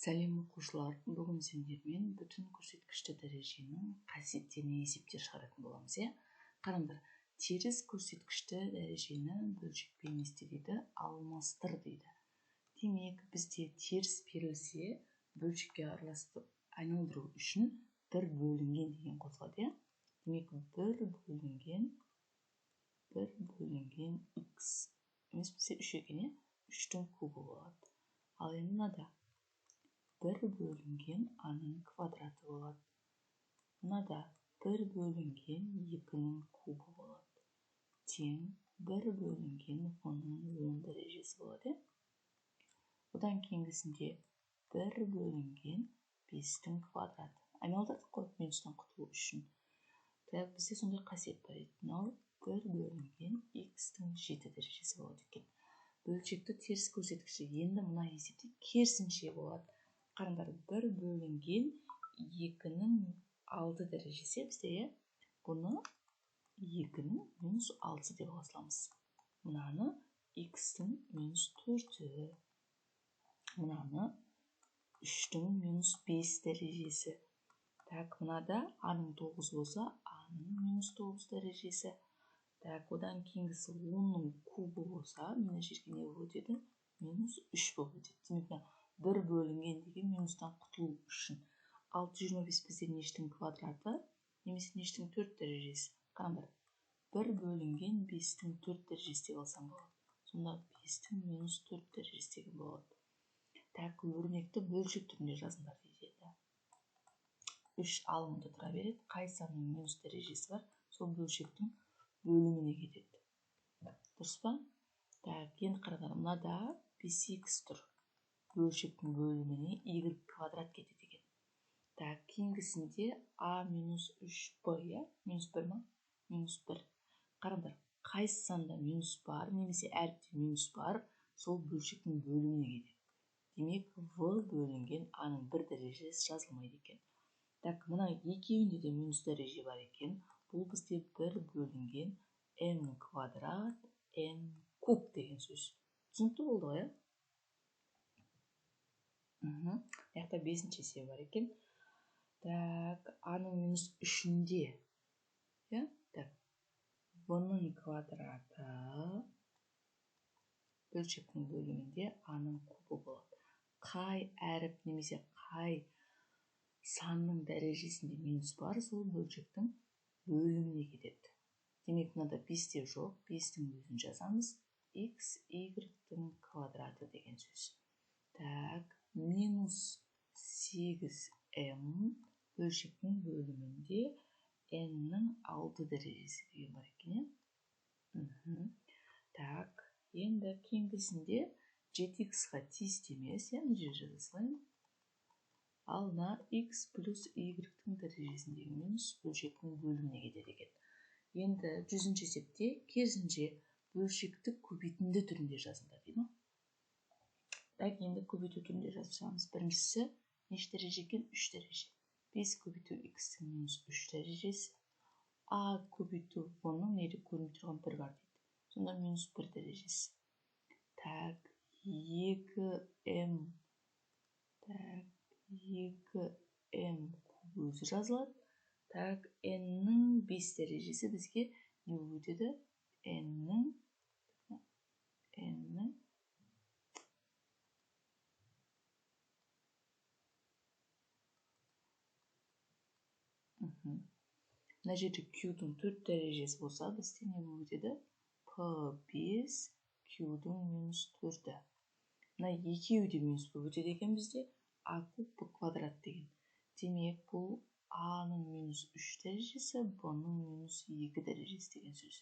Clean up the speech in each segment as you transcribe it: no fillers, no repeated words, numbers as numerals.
Сәлем оқушылар, бүгін сендермен бүтін көрсеткішті дәреженің қасиеттеріне есептер шығаратын боламыз. Қараңдар, теріс көрсеткішті дәрежені бөлшекпен не істейді? Алмастыр дейді. Демек, бізде теріс берілсе, бөлшекке араластырып айналдыру үшін бір бөлінген деген қосылады. Демек, бір бөлінген x емес бізде 3 екен, 3-тің кубы болады. Ал енді мынада бір бөлінген аның квадраты болады. Мынада бір бөлінген 2-нің кубы болады. Тең бір бөлінген оның 10 дәрежесі болады. Одан кейінгісінде бір бөлінген 5-тің квадраты. Айналдырдық қой минустан құтылу үшін. Бізде сондай қасиет бар еді. Мынау бір бөлінген x-тің 7 дәрежесі болады екен. Бөлшекті теріс көрсеткіші енді мына есепте керісінше болады. Қараңдар, бір бөлінген 2-нің 6 дәрежесі бізде, бұны 2-нің минус 6 деп жазамыз. Мынаны x-тің минус 4-і, мынаны 3-тің минус 5 дәрежесі. Мынада а-ның 9 болса, а-ның минус 9 дәрежесі. Одан кейінгісі 10-ның кубы болса, мына жерге не болып өтеді? Минус 3 болып өтеді. Демек, бір бөлінген деген минустан құтылу үшін. 625 бізде нештің квадраты, немесе нештің 4 дәрежесі. Қараңдар, бір бөлінген 5-тің 4 дәрежесі деп алсам болады. Сонда 5-тің минус 4 дәрежесі деген болады. Өрнекті бөлшек түрінде жазыңдар дейді. 3 алымында тұра береді. Қай санның минус дәрежесі бар, сол бөлшектің бөліміне кетеді. Дұрыс па? Енді қараңдар, мынада 5x тұр. Бөлшектің бөліміне y квадрат кетеді екен. Кейінгісінде а минус 3b, минус 1 ма? Минус 1. Қараңдар, қай санда минус бар, немесе әріпте минус бар, сол бөлшектің бөліміне кетеді. Демек, в бөлінген а-ның 1 дәрежесі жазылмайды екен. Мына екеуінде де минус дәреже бар екен. Бұл бізде бір бөлінген m квадрат, m куб деген сөз. Түсінікті болды ғой, Яқта 5-ші есебі бар екен. А-ның минус 3-інде, в-ның квадраты бөлшектің бөлімінде а-ның кубы болады. Қай әріп немесе қай санның дәрежесінде минус бар, сол бөлшектің бөліміне кетеді. Демек, мынада 5-те жоқ, 5-тің өзін жазамыз. X, y-тің квадраты деген сөз. Минус 8m бөлшектің бөлімінде n-нің 6 дәрежесі деген бар екен. Енді кейінгісінде 7x-ға тиісті емес, жер жаза салайын. Ал мына x плюс y-тің дәрежесіндегі минус бөлшектің бөліміне кетеді екен. Енді 100-ші есепте керісінше бөлшекті көбейтінді түрінде жазыңдар дейді ме? Енді көбейту түрінде жазамыз. Біріншісі неше дәреже екен? 3 дәреже. 5 көбейту x-тің минус 3 дәрежесі. А көбейту оның неде көрініп тұрған 1 бар дейді. Сонда минус 1 дәрежесі. 2m куб өзі жазылады. n-нің 5 дәрежесі бізге не өтеді? n-нің мына жерде q-дің 4 дәрежесі болса, бізде не өтеді? p5 q-дің минус 4-і. Мына екеуі де минус өтеді екен бізде а куб p квадрат деген. Демек, бұл а-ның минус 3 дәрежесі, b-ның минус 2 дәрежесі деген сөз.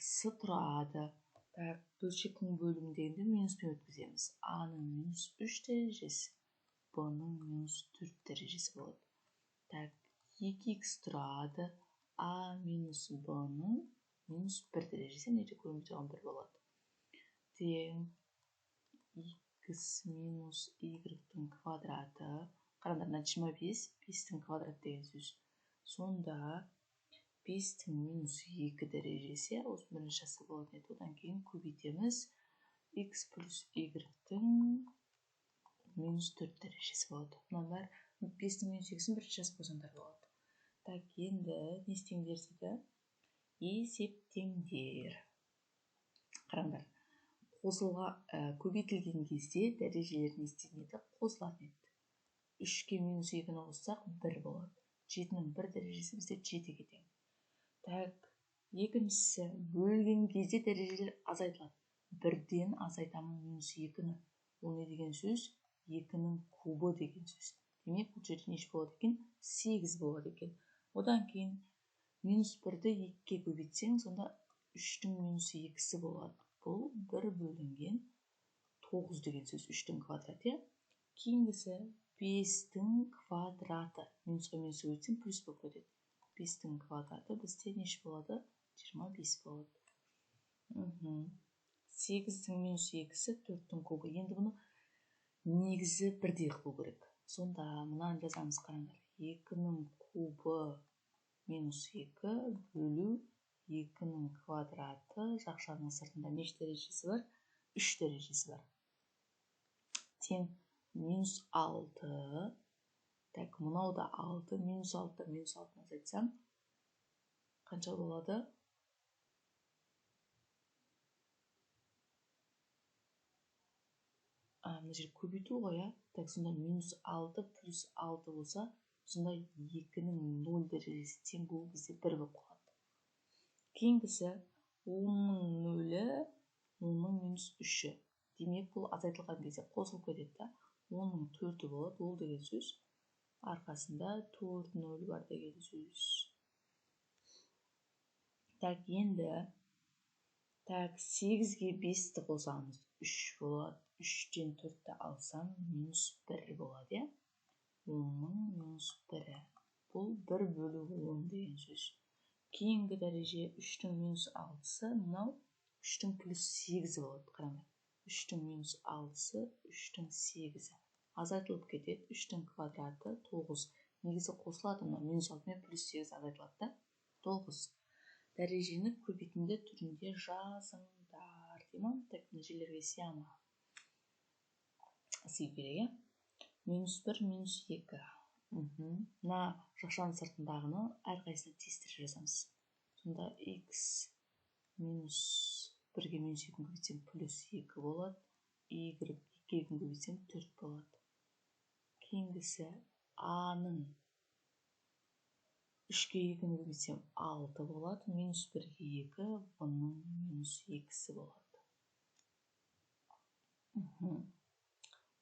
С тұрады. Бөлшектің бөлімдегінде минуспен өткіземіз. А-ның минус 3 дәрежесі, b-ның минус 4 дәрежесі болады. 2x тұрады. А минус b-ның минус 1 дәрежесі, неде көрініп тұрған 1 болады. Тең x минус y-тің квадраты. Қараңдар, 25, 5-тің квадрат деген сөз. Сонда 5-тің минус 2 дәрежесі, осы бірінші жасы болатын еді. Одан кейін көбейтеміз. X плюс y-тің минус 4 дәрежесі болады. Мұнан бәрі 5-дің минус 2-сін бірінші жазып қойсаңдар болады. Так, енді не істеңдер дейді? Есептеңдер. Қараңдар. Қосылға көбейтілген кезде дәрежелер не істеледі? Қосылатын еді. 3-ке минус 2-ні қоссақ 1 болады. 7-нің 1 дәрежесі бізде 7-ге тең. Так, екіншісі бөлген кезде дәрежелер азайтылады. 1-ден азайтамын минус 2-ні. Ол не деген сөз? 2-нің кубы деген сөз. Демек, бұл жерде неше болады екен? 8 болады екен. Одан кейін минус 1-ді 2-ке көбейтсең, сонда 3-дің минус 2-сі болады. Бұл 1 бөлінген 9 деген сөз. 3-дің квадраты. Кейінгісі 5-дің квадраты. Минусқа минусқа көбейтсең, плюс болып кетеді. 5-дің квадраты бізде неше болады? 25 болады. 8-дің минус 2-сі 4-дің кубы. Енді бұны негізі бірдей қылу керек. Сонда мұнан жазамыз, қараңдар. 2-нің кубы минус 2 бөлу 2-нің квадраты. Жақшаның сыртында неше дәрежесі бар? 3 дәрежесі бар. Тең минус 6. Так, мұнау да 6. Минус 6, минус 6-ны азайтсам, қанша болады? Мына жер көбейту ғой, Так, сонда минус 6 плюс 6 болса, сонда 2-нің 0 дәрежесі тең болу бізде 1 болып қалады. Кейінгісі 10-ның 0-і, 10-ның минус 3-і. Демек, бұл азайтылған кезде қосылып кетеді. 10-ның 4-і болады, ол деген сөз. Арқасында 4 0 бар деген сөз. Так, енді 8-ге 5-ті қосамыз. 3 болады. 3-тен 4-ті алсам, минус 1 болады. 10-ның минус 1-і. Бұл 1 бөлу 10 деген сөз. Кейінгі дәреже 3-тің минус 6-сы, мынау 3-тің плюс 8-і болады. Қараңдар. 3-тің минус 6-сы, 3-тің 8-і. Азайтылып кетеді. 3-тің квадраты 9. Негізі қосылады, минус 6 мен плюс 8 азайтылады. 9. Дәрежені көбейтінді түрінде жазыңдар. Демам, так, нәтижелерге сияма. Сый керек, минус 1, минус 2. Мына жақшаның сыртындағыны әрқайсына тестір жазамыз. Сонда x минус 1-ге минус 2-ні көбейтсем плюс 2 болады. Y 2-ге көбейтсем 4 болады. Кейінгісі a-ның 3-ге 2-ні көбейтсем 6 болады. Минус 1-ге 2, b-ның минус 2-сі болады.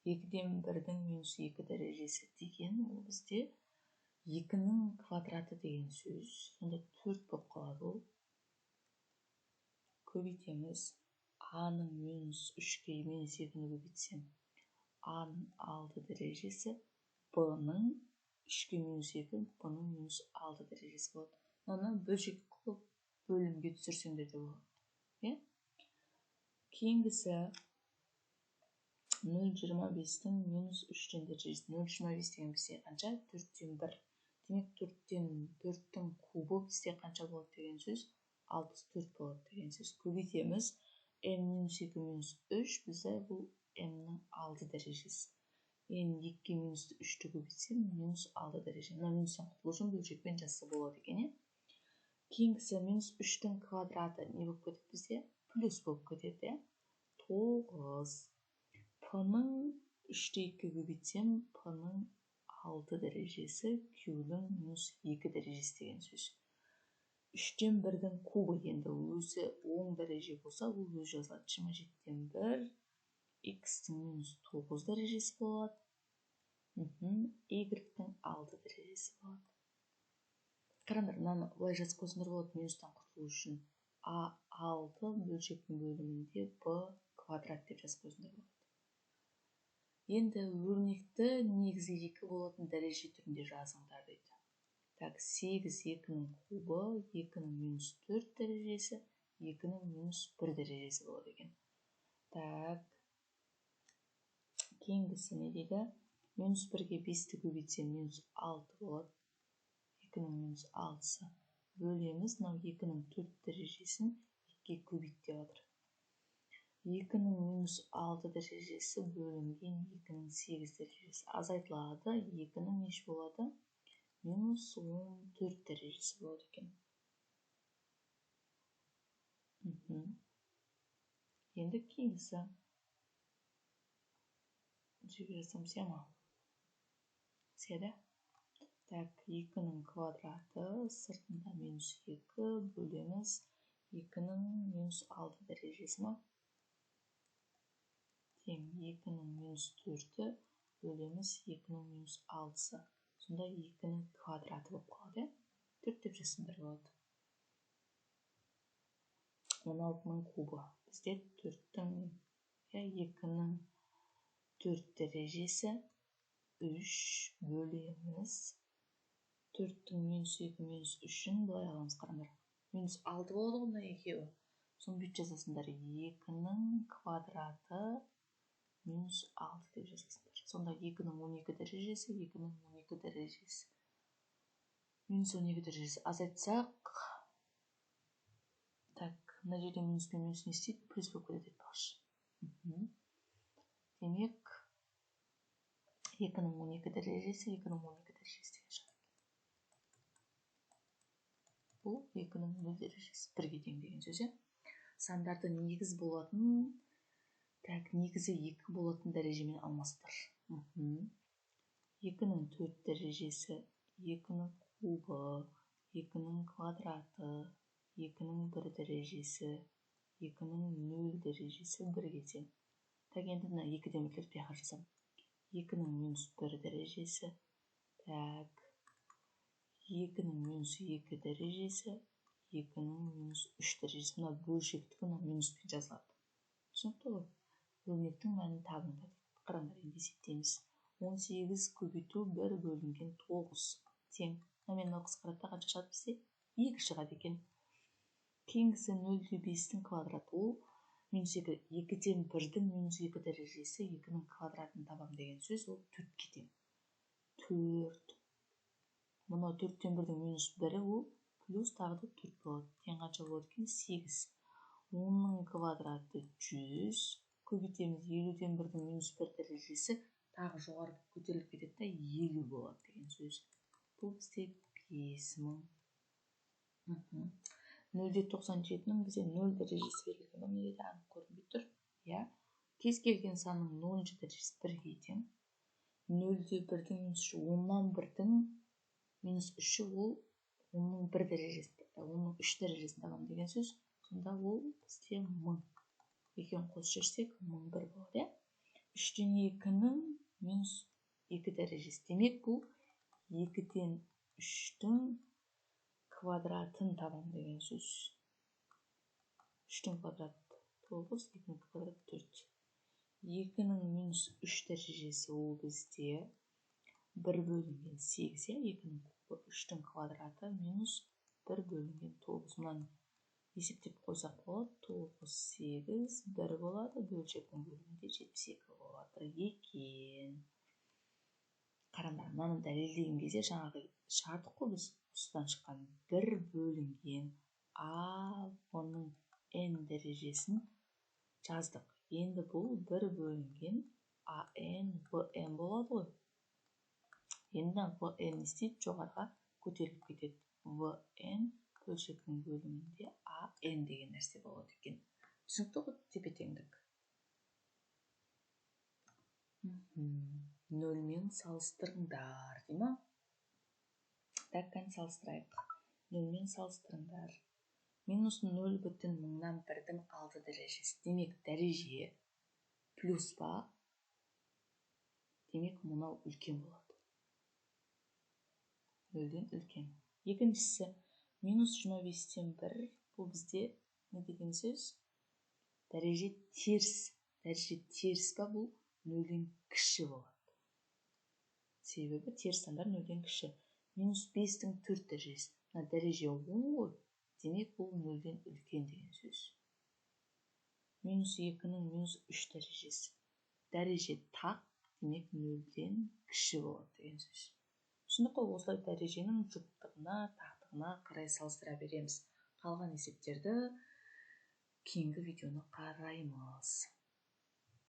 2-ден 1-дің минус 2 дәрежесі деген, ол бізде 2-нің квадраты деген сөз. Сонда 4 болып қалады ол. Көбейтеміз. A-ның минус 3-ге минус 2-ні көбейтсем, A-ның 6 дәрежесі, B-ның 3-ге минус 2, B-ның минус 6 дәрежесі болады. Оны бөлшек қылып бөлімге түсірсеңдер де болады. Кейінгісі 0,25-тің минус 3-тен дәрежесі. 0,25 деген бізде қанша? 4-тен 1. Демек 4-тен 4-тің кубы бізде қанша болады деген сөз? 64 болады деген сөз. Көбейтеміз. m-2 минус 3 бізде бұл m-ның 6 дәрежесі. Енді 2-ге минус 3-ті көбейтсем, минус 6 дәреже. Мына минустан құтылу үшін бөлшекпен жазса болады екен. Кейінгісі минус 3-тің квадраты не болып кетеді бізде? Плюс болып кетеді. 9. P-ның 3-те 2-ге көбейтсем, P-ның 6 дәрежесі, Q-ның минус 2 дәрежесі деген сөз. 3-тен 1-дің кубы енді өзі 10 дәреже болса, ол өз жазылады. 27-тен 1, X-тің минус 9 дәрежесі болады. Y-тің 6 дәрежесі болады. Қараңдар, мынаны былай жазып қойсаңдар болады, минустан құтылу үшін. A6 бөлшектің бөлімінде B квадрат деп жазып қойсаңдар болады. Енді өрнекті негізгі 2 болатын дәреже түрінде жазыңдар дейді. Так, 8 2-нің кубы, 2-нің минус 4 дәрежесі, 2-нің минус 1 дәрежесі болады екен. Так, кейінгісі не дейді? Минус 1-ге 5-ті көбейтсем, минус 6 болады. 2-нің минус 6-сы. Бөлеміз, мынау 2-нің 4 дәрежесін 2-ге көбейт деп жатыр. 2-ның минус 6 дәрежесі бөлінген 2-ның 8 дәрежесі азайтылады. 2-ның неше болады? Минус 14 дәрежесі болады екен. Енді кейінгісі жіберсем сема. Седа. Так, 2-ның квадраты сыртында минус 2 бөлеміз 2-ның минус 6 дәрежесі ма? Тең 2-ның минус 4 бөлеміз 2-ның минус 6-сы. Сонда 2-ның квадраты болып қалады. 4 деп жазсаңдар болады. 16-ның кубы. Бізде 2-ның 4 дәрежесі 3 бөлеміз 4-дің минус 2 минус 3-ін былай аламыз, қараңдар. Минус 6 болады ғында екеуі. Соны бүйт жазасыңдар. 2-ның квадраты минус 6 деп жазасыңдар. Сонда 2-ның 12 дәрежесі, 2-ның 12 дәрежесі. Минус 12 дәрежесі азайтсақ. Так, мына жерде минус пен минус не істейді? Плюс болып кетеді бақшы. Демек, 2-ның 12 дәрежесі, 2-ның 12 дәрежесі деген шығады. Бұл 2-ның 0 дәрежесі. Бірге тең деген сөз. Сандарды негіз болатын, так, негізі 2 болатын дәрежемен алмастыр. 2-ның 4 дәрежесі, 2-ның кубы, 2-ның квадраты, 2-ның 1 дәрежесі, 2-ның 0 дәрежесі бірге тең. Так, енді 2-ден өтіліп бияға жазам. 2-ның минус 1 дәрежесі, так, 2-ның минус 2 дәрежесі, 2-ның минус 3 дәрежесі. Мұна бөлшектігі минуспен жазылады. Түсінікті ғой? Бөлмектің мәнін табыңдар. Қараңдар, енді есептейміз. 18 көбейту 1 бөлінген 9 тең. Мен қысқаратта қанша шығады бізде? 2 шығады екен. Кейінгісі 0,5-тің квадраты. Ол минус 2. 2-ден 1-дің минус 2 дәрежесі 2-ның квадратын табам деген сөз. Ол 4-ке тең. 4. Мұна 4-ден 1-дің минус 1-і ол плюс тағы да 4 болады. Тең қанша болады екен? 8. 10-ның квадраты 100. Көбейтеміз 50-ден 1-дің минус 1 дәрежесі тағы жоғары көтеріліп кетеді, 50 болады деген сөз. Бұл бізде 5000. 0,97-ның бізде 0 дәрежесі берілген. Бұл неде анық көрінбей тұр? Кез келген санның 0 дәрежесі 1-ге тең. 0-де 1-дің минус 3, 10-нан 1-дің минус 3-і ол 10-ның 1 дәрежесі, 10-ның 3 дәрежесін табам деген сөз. Сонда ол бізде 1000. Екеуін қос жүрсек 1001 болады. 3-ден 2-ның минус 2 дәрежесі. Демек, бұл 2-ден 3-дің квадратын табам деген сөз. 3-дің квадраты 9, 2-дің квадраты 4. 2-ның минус 3 дәрежесі ол бізде 1 бөлінген 8. 2-ның кубы 3-дің квадраты минус 1 бөлінген 9. Мұнан есептеп қойсақ болады. 9, 8, 1 болады. Бөлшектің бөлімінде 72 болады екен. Қараңдар, мынаны дәлелдеген кезде жаңағы шығардық қой біз осыдан шыққан 1 бөлінген А-ның n дәрежесін жаздық. Енді бұл 1 бөлінген А-н, В-н болады ғой. Енді В-н істейді, жоғарға көтеріліп кетеді. В-н бөлшектің бөлімінде А-н деген нәрсе болады екен. Түсінікті ғой, тепе-теңдік. 0-мен салыстырыңдар, дей ма? Так, кән салыстырайық. 0-мен салыстырыңдар. Минус 0,1000-нан 1-дің 6 дәрежесі. Демек, дәреже плюс ба? Демек, мұнау үлкен болады. 0-ден үлкен. Екіншісі, минус 25-тен 1. Бұл бізде не деген сөз? Дәреже теріс. Дәреже теріс ба? Бұл 0-ден кіші болады. Себебі теріс сандар 0-ден кіші. Минус 5-тің 4 дәрежесі. Дәреже 10 ғой. Демек, бұл 0-ден үлкен деген сөз. Минус 2-ның минус 3 дәрежесі. Дәреже тақ, демек 0-ден кіші болады деген сөз. Түсінді қой, осылай дәреженің жұптығына, тақтығына қарай салыстыра береміз. Қалған есептерді кейінгі видеоны қараймыз.